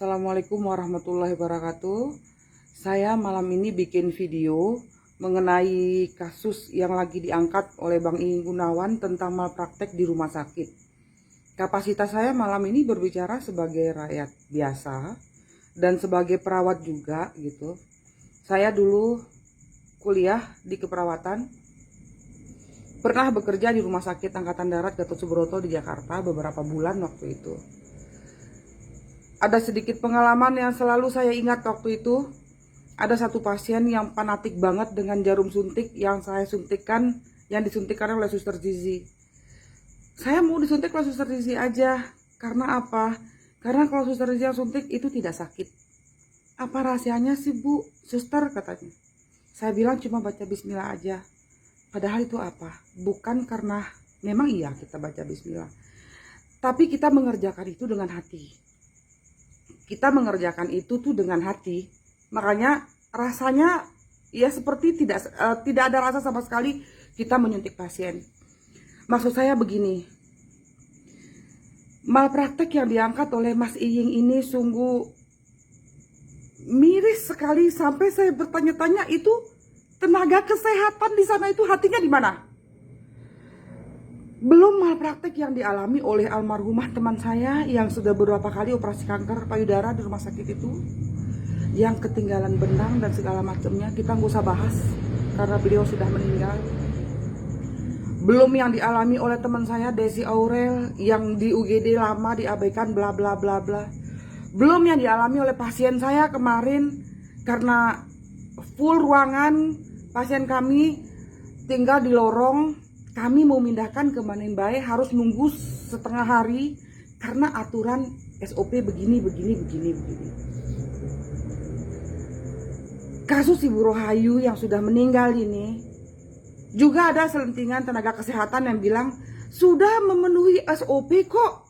Assalamualaikum warahmatullahi wabarakatuh. Saya malam ini bikin video mengenai kasus yang lagi diangkat oleh Bang Iing Gunawan tentang malpraktek di rumah sakit. Kapasitas saya malam ini berbicara sebagai rakyat biasa dan sebagai perawat juga gitu. Saya dulu kuliah di keperawatan, pernah bekerja di Rumah Sakit Angkatan Darat Gatot Subroto di Jakarta beberapa bulan waktu itu. Ada sedikit pengalaman yang selalu saya ingat waktu itu. Ada satu pasien yang fanatik banget dengan jarum suntik yang disuntikkan oleh Suster Zizi. Saya mau disuntik oleh Suster Zizi aja. Karena apa? Karena kalau Suster Zizi yang suntik itu tidak sakit. Apa rahasianya sih Bu? Suster, katanya. Saya bilang cuma baca bismillah aja. Padahal itu apa? Bukan karena memang iya kita baca bismillah, tapi kita mengerjakan itu dengan hati. Kita mengerjakan itu tuh dengan hati, makanya rasanya ya seperti tidak ada rasa sama sekali kita menyuntik pasien. Maksud saya begini, malpraktek yang diangkat oleh Mas Iing ini sungguh miris sekali, sampai saya bertanya-tanya, itu tenaga kesehatan di sana itu hatinya di mana? Belum malpraktek yang dialami oleh almarhumah teman saya yang sudah beberapa kali operasi kanker payudara di rumah sakit itu, yang ketinggalan benang dan segala macamnya, kita nggak usah bahas karena beliau sudah meninggal. Belum yang dialami oleh teman saya Desi Aurel yang di UGD lama diabaikan bla bla bla bla. Belum yang dialami oleh pasien saya kemarin, karena full ruangan pasien kami tinggal di lorong. Kami mau mindahkan ke Manimbae harus nunggu setengah hari karena aturan SOP begini. Kasus Ibu Rohayu yang sudah meninggal ini juga ada selentingan tenaga kesehatan yang bilang sudah memenuhi SOP kok.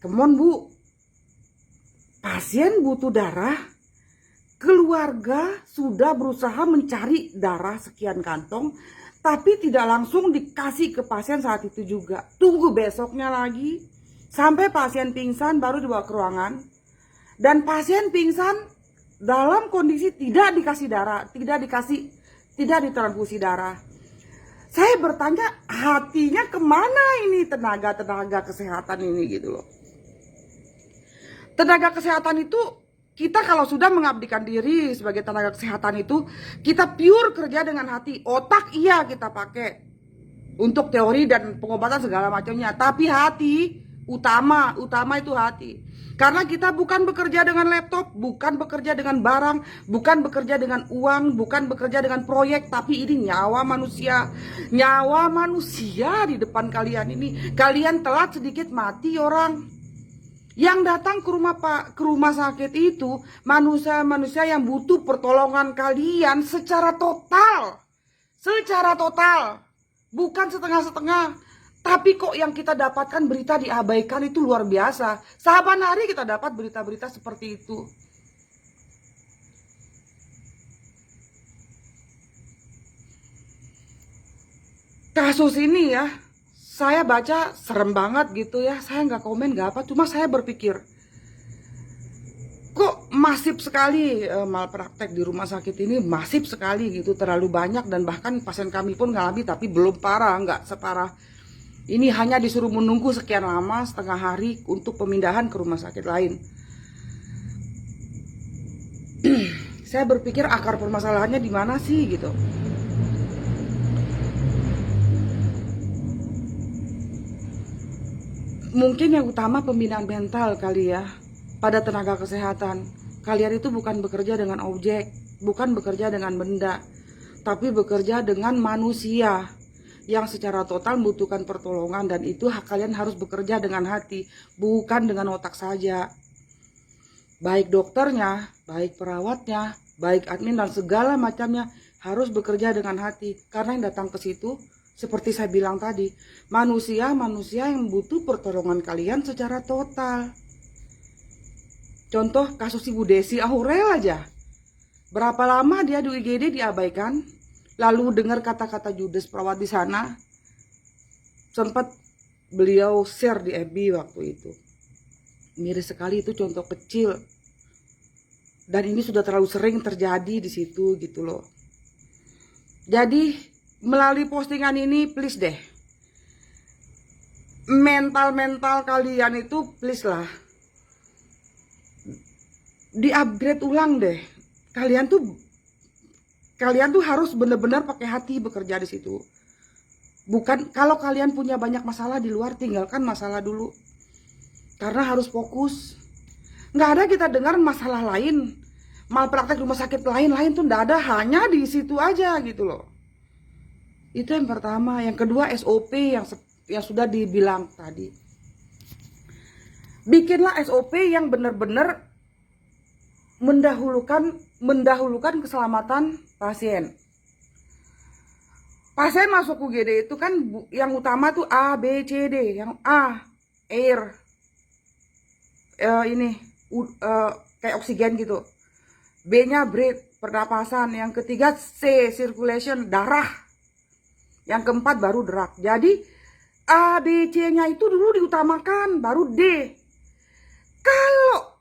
Come on Bu, pasien butuh darah, keluarga sudah berusaha mencari darah sekian kantong, tapi tidak langsung dikasih ke pasien saat itu juga. Tunggu besoknya lagi, sampai pasien pingsan baru dibawa ke ruangan. Dan pasien pingsan dalam kondisi tidak dikasih darah, tidak ditransfusi darah. Saya bertanya, hatinya kemana ini tenaga kesehatan ini gitu loh. Tenaga kesehatan itu, kita kalau sudah mengabdikan diri sebagai tenaga kesehatan itu, kita pure kerja dengan hati. Otak iya kita pakai untuk teori dan pengobatan segala macamnya, tapi hati utama itu hati. Karena kita bukan bekerja dengan laptop, bukan bekerja dengan barang, bukan bekerja dengan uang, bukan bekerja dengan proyek, tapi ini nyawa manusia. Nyawa manusia di depan kalian ini. Kalian telat sedikit mati orang. Yang datang ke rumah sakit itu manusia-manusia yang butuh pertolongan kalian secara total, bukan setengah-setengah. Tapi kok yang kita dapatkan berita diabaikan itu luar biasa. Saban hari kita dapat berita-berita seperti itu. Kasus ini ya, saya baca serem banget gitu ya. Saya nggak komen nggak apa, cuma saya berpikir kok masif sekali malpraktek di rumah sakit ini, masif sekali gitu, terlalu banyak. Dan bahkan pasien kami pun ngalami tapi belum parah, nggak separah ini, hanya disuruh menunggu sekian lama, setengah hari untuk pemindahan ke rumah sakit lain. Saya berpikir akar permasalahannya di mana sih gitu. Mungkin yang utama pembinaan mental kali ya pada tenaga kesehatan. Kalian itu bukan bekerja dengan objek, bukan bekerja dengan benda, tapi bekerja dengan manusia yang secara total membutuhkan pertolongan. Dan itu kalian harus bekerja dengan hati, bukan dengan otak saja. Baik dokternya, baik perawatnya, baik admin dan segala macamnya harus bekerja dengan hati. Karena yang datang ke situ, seperti saya bilang tadi, manusia yang butuh pertolongan kalian secara total. Contoh kasus Ibu Desi Aurel aja. Berapa lama dia di UGD diabaikan, lalu dengar kata-kata judes perawat di sana. Sempat beliau share di FB waktu itu. Miris sekali, itu contoh kecil. Dan ini sudah terlalu sering terjadi di situ gitu loh. Jadi melalui postingan ini please deh, mental kalian itu please lah di-upgrade ulang deh. Kalian tuh harus bener-bener pakai hati bekerja di situ. Bukan, kalau kalian punya banyak masalah di luar, tinggalkan masalah dulu. Karena harus fokus. Nggak ada kita dengar masalah lain, malpraktek rumah sakit lain tuh nggak ada, hanya di situ aja gitu loh. Itu yang pertama. Yang kedua, SOP yang sudah dibilang tadi. Bikinlah SOP yang benar-benar mendahulukan keselamatan pasien. Pasien masuk UGD itu kan yang utama tuh A, B, C, D. Yang A, air, kayak oksigen gitu. B-nya breath, pernapasan. Yang ketiga C, circulation, darah. Yang keempat baru gerak. Jadi A, B, C-nya itu dulu diutamakan, baru D. Kalau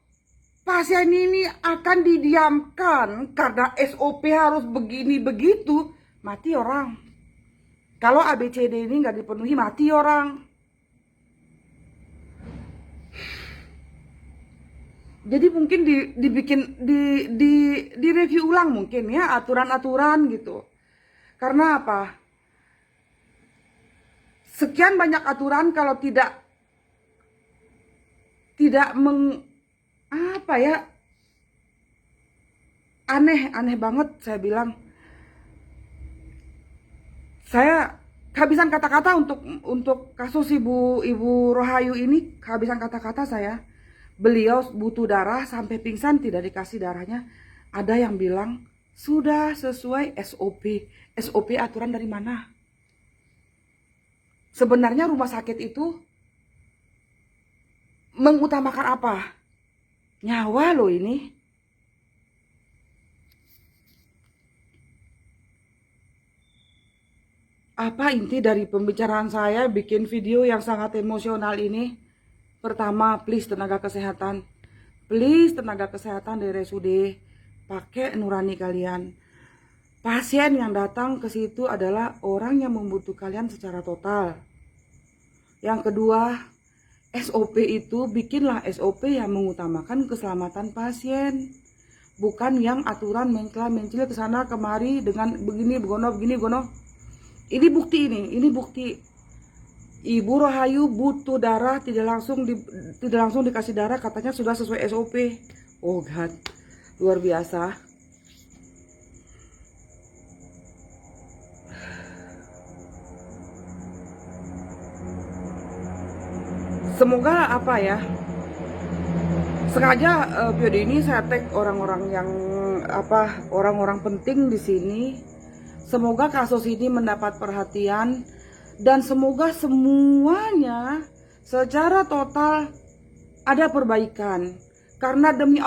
pasien ini akan didiamkan karena SOP harus begini begitu, mati orang. Kalau A, B, C, D ini nggak dipenuhi, mati orang. Jadi mungkin di review ulang mungkin ya aturan-aturan gitu. Karena apa? Sekian banyak aturan kalau tidak aneh banget saya bilang. Saya kehabisan kata-kata untuk kasus Ibu Rohayu ini, kehabisan kata-kata saya. Beliau butuh darah sampai pingsan, tidak dikasih darahnya. Ada yang bilang sudah sesuai SOP. SOP aturan dari mana? Sebenarnya rumah sakit itu mengutamakan apa? Nyawa loh ini. Apa inti dari pembicaraan saya bikin video yang sangat emosional ini? Pertama, please tenaga kesehatan. Please tenaga kesehatan dari RSUD, pakai nurani kalian. Pasien yang datang ke situ adalah orang yang membutuhkan kalian secara total. Yang kedua, SOP itu bikinlah SOP yang mengutamakan keselamatan pasien. Bukan yang aturan mencela-mencela ke sana kemari dengan begini begono. Ini bukti. Ibu Rohayu butuh darah, tidak langsung dikasih darah, katanya sudah sesuai SOP. Oh God, luar biasa. Semoga sengaja video ini saya tag orang-orang penting di sini. Semoga kasus ini mendapat perhatian dan semoga semuanya secara total ada perbaikan. Karena demi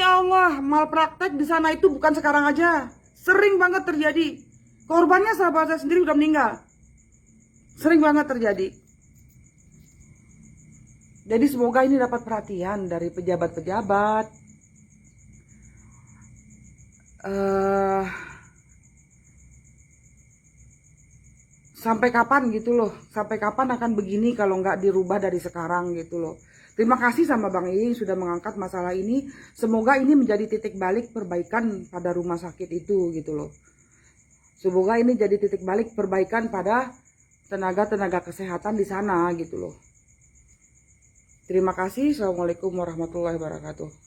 Allah malpraktek di sana itu bukan sekarang aja, sering banget terjadi. Korbannya sahabat saya sendiri udah meninggal, sering banget terjadi. Jadi semoga ini dapat perhatian dari pejabat-pejabat. Sampai kapan gitu loh, sampai kapan akan begini kalau nggak dirubah dari sekarang gitu loh. Terima kasih sama Bang Iing sudah mengangkat masalah ini. Semoga ini menjadi titik balik perbaikan pada rumah sakit itu gitu loh. Semoga ini jadi titik balik perbaikan pada tenaga kesehatan di sana gitu loh. Terima kasih. Assalamualaikum warahmatullahi wabarakatuh.